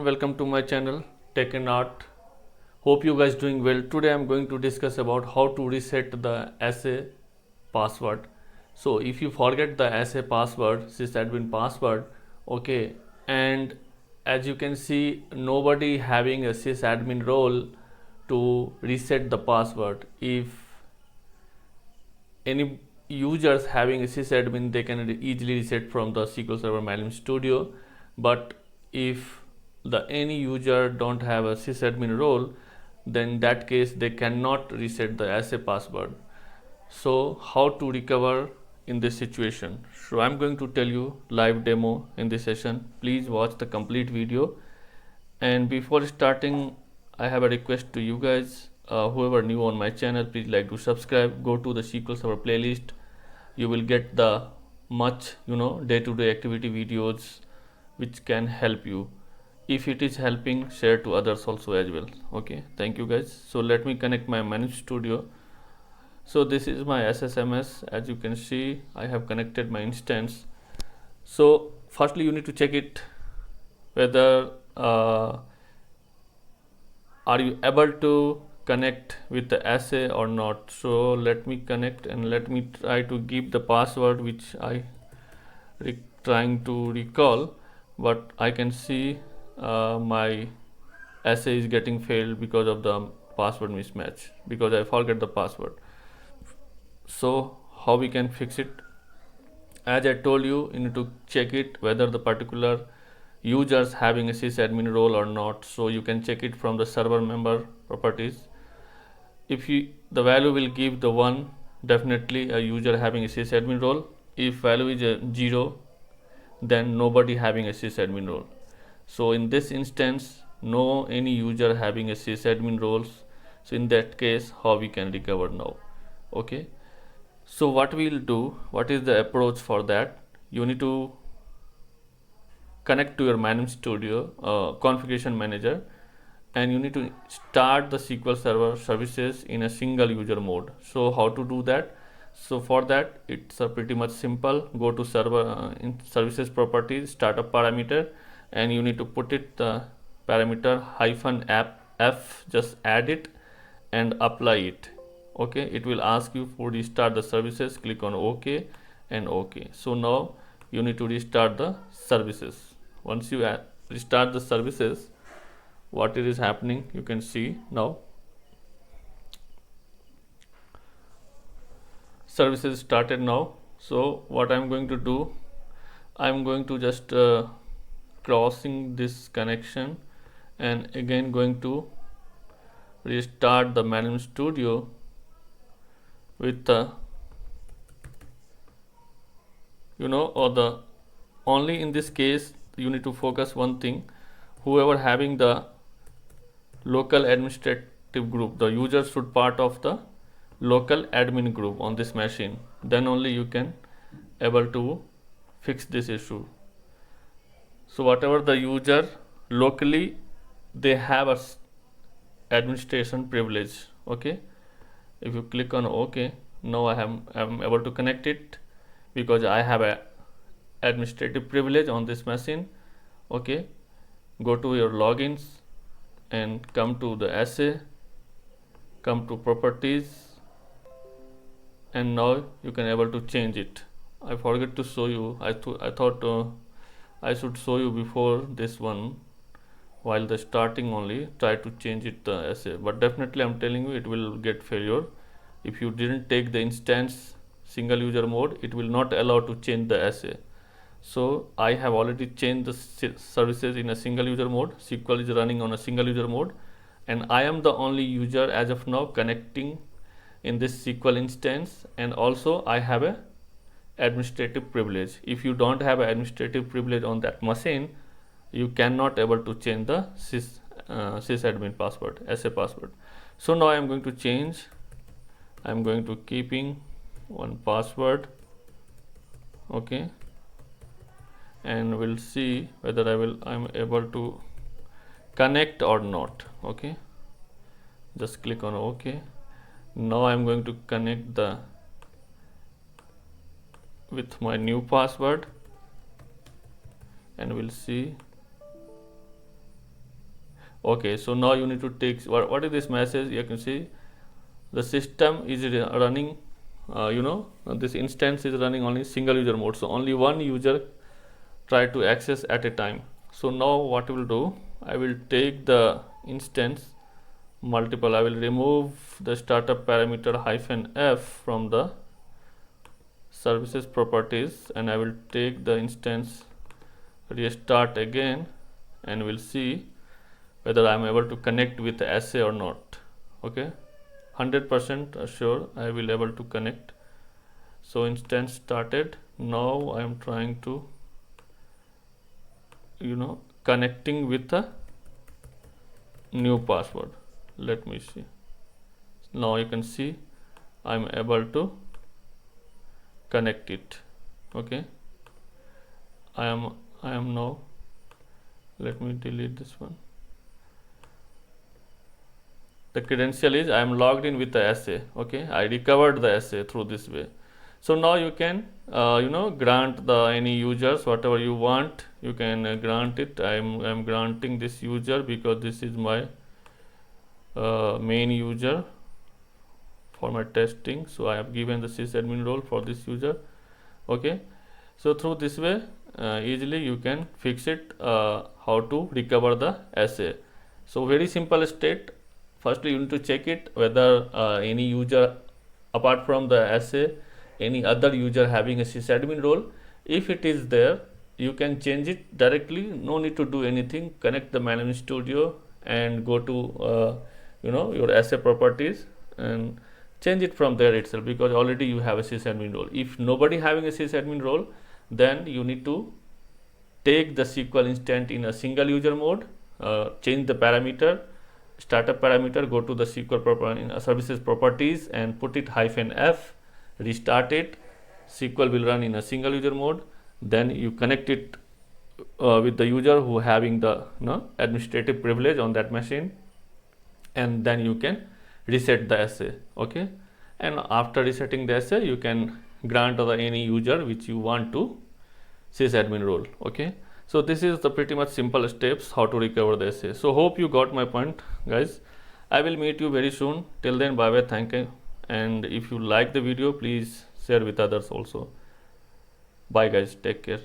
everyone, welcome to my channel Tech and Art. Hope you guys doing well. Today I'm going to discuss about how to reset the SA password. So if you forget the SA password, sysadmin password, okay, and as you can see, nobody having a sysadmin role to reset the password. If any users having a sysadmin, they can easily reset from the SQL Server Management Studio. But if any user don't have a sysadmin role, then in that case they cannot reset the SA password. So how to recover in this situation? So I'm going to tell you live demo in this session. Please watch the complete video. And before starting, I have a request to you guys. Whoever new on my channel, please like to subscribe. Go to the SQL Server playlist. You will get the much day-to-day activity videos which can help you. If it is helping, share to others also as well. Okay, thank you guys. So let me connect my Manage Studio. So this is my SSMS. As you can see, I have connected my instance. So firstly, you need to check it whether are you able to connect with the SA or not. So let me connect and let me try to give the password which I trying to recall, but I can see my SA is getting failed because of the password mismatch, because I forget the password. So how we can fix it? As I told you, you need to check it whether the particular users having a sysadmin role or not. So you can check it from the server member properties. If the value will give the 1, definitely a user having a sysadmin role. If value is a 0, then nobody having a sysadmin role. So in this instance, no any user having a sysadmin roles. So in that case, how we can recover now? Okay. So what we'll do, what is the approach for that? You need to connect to your Manage Studio configuration manager, and you need to start the SQL Server services in a single user mode. So how to do that? So for that, it's pretty much simple. Go to server in services properties, startup parameter, and you need to put it the parameter -f, just add it and apply it. Okay, it will ask you for restart the services. Click on OK and OK. So now you need to restart the services. Once you restart the services, what it is happening, you can see now. Services started now. So what I'm going to do, I'm going to just crossing this connection and again going to restart the Management Studio with the or the only in this case you need to focus one thing. Whoever having the local administrative group, the user should part of the local admin group on this machine, then only you can able to fix this issue. So whatever the user locally, they have a administration privilege. Okay, if you click on OK, now I'm able to connect it because I have a administrative privilege on this machine. Okay, go to your logins and come to the SA, come to properties, and now you can able to change it. I forget to show you. I thought I should show you before this one. While the starting only try to change it the SA, but definitely I'm telling you it will get failure. If you didn't take the instance single user mode, it will not allow to change the SA. So I have already changed the services in a single user mode. SQL is running on a single user mode, and I am the only user as of now connecting in this SQL instance, and also I have a administrative privilege. If you don't have an administrative privilege on that machine, you cannot able to change the sysadmin password, SA password. So now I am going to change. I am going to keeping one password. Okay, and we'll see whether I'm able to connect or not. Okay, just click on OK. Now I'm going to connect with my new password, and we'll see. Okay, so now you need to take what is this message. You can see the system is running, this instance is running only single user mode, so only one user try to access at a time. So now what I will do, I will take the instance multiple, I will remove the startup parameter -f from the services properties, and I will take the instance restart again, and we'll see whether I am able to connect with the SA or not. Okay, 100% sure I will able to connect. So instance started. Now I am trying to connecting with the new password. Let me see. Now you can see I am able to connect it. Okay, I am now, let me delete this one. The credential is I am logged in with the SA. Okay, I recovered the SA through this way. So now you can grant the any users whatever you want, you can grant it. I am granting this user because this is my main user for my testing, so I have given the sysadmin role for this user. Okay, so through this way easily you can fix it, how to recover the SA. So very simple state. Firstly you need to check it whether any user apart from the SA, any other user having a sysadmin role. If it is there, you can change it directly, no need to do anything. Connect the Management Studio and go to your SA properties and change it from there itself, because already you have a sysadmin role. If nobody having a sysadmin role, then you need to take the SQL instance in a single user mode, change the parameter, startup parameter, go to the SQL services properties and put it -f, restart it. SQL will run in a single user mode. Then you connect it with the user who having the administrative privilege on that machine, and then you can reset the SA. Okay, and after resetting the SA, you can grant any user which you want to sysadmin role. Okay, so this is the pretty much simple steps how to recover the SA. So hope you got my point, guys. I will meet you very soon. Till then, bye bye, thank you. And if you like the video, please share with others also. Bye guys, take care.